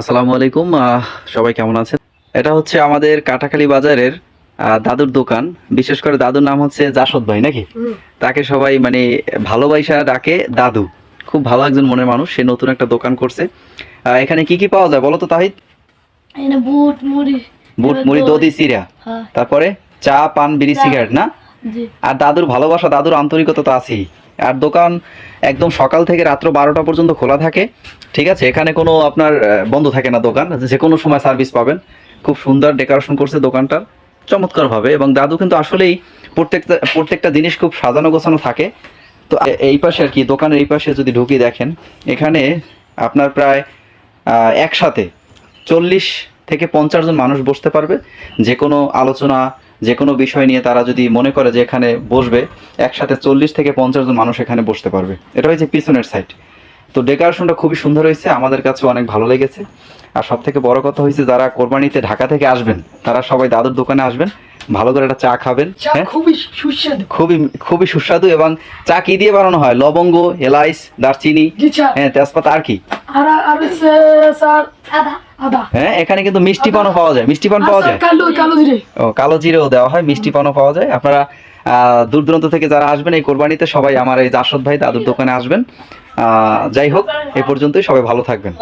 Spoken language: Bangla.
আসসালামু আলাইকুম। সবাই কেমন আছেন? এটা হচ্ছে আমাদের কাটাখালী বাজারের দাদুর দোকান। বিশেষ করে দাদুর নাম হচ্ছে জাসদ ভাই নাকি? তাকে সবাই মানে ভালোবাসা ডাকে দাদু। খুব ভালো একজন মনের মানুষ। সে নতুন একটা দোকান করছে। এখানে কি কি পাওয়া যায় বলো তো তাহিদ? এখানে বুট মুড়ি, বুট মুড়ি দধি চিড়া, হ্যাঁ তারপরে চা পান বিড়ি সিগারেট না? জি। আর দাদুর ভালোবাসা দাদুর আন্তরিকতা তো আছেই। আর দোকান একদম সকাল থেকে রাত্র 12টা পর্যন্ত খোলা থাকে। ঠিক আছে, এখানে কোনো আপনার বন্ধ থাকে না দোকান, যে কোনো সময় সার্ভিস পাবেন। খুব সুন্দর ডেকোরেশন করছে দোকানটা চমৎকারভাবে, এবং দাদু কিন্তু আসলেই প্রত্যেকটা জিনিস খুব সাজানো গোছানো থাকে। তো এই পাশে আর কি, দোকানের এই পাশে যদি ঢুকি দেখেন, এখানে আপনার প্রায় একসাথে 40 থেকে 50 জন মানুষ বসতে পারবে। যে কোনো আলোচনা, যে কোনো বিষয় নিয়ে তারা যদি মনে করে যে এখানে বসবে, একসাথে 40 থেকে 50 জন মানুষ এখানে বসতে পারবে। এটা হচ্ছে পিছনের সাইড। তো ডেকোরেশনটা খুবই সুন্দর হয়েছে, আমাদের কাছে অনেক ভালো লেগেছে। আর সব থেকে বড় কথা হয়েছে, যারা কোরবানিতে ঢাকা থেকে আসবেন তারা সবাই দাদুর দোকানে আসবেন, ভালো করে একটা চা খাবেন। হ্যাঁ, খুবই সুস্বাদু, খুবই সুস্বাদু। এবং চা কি দিয়ে বানানো হয়? লবঙ্গ, এলাইচ, দারচিনি, হ্যাঁ তেজপাতা, আর কি? আর স্যার আদা। হ্যাঁ, এখানে কিন্তু মিষ্টি পানও পাওয়া যায়। মিষ্টি পান পাওয়া যায়, কালো জিরে। ও কালো জিরেও দেওয়া হয়, মিষ্টি পানও পাওয়া যায়। আপনারা দূর দূরান্ত থেকে যারা আসবেন এই কোরবানিতে, সবাই আমার এই জাসদ ভাই দাদুর দোকানে আসবেন। যাই হোক, এ পর্যন্তই, সবাই ভালো থাকবেন।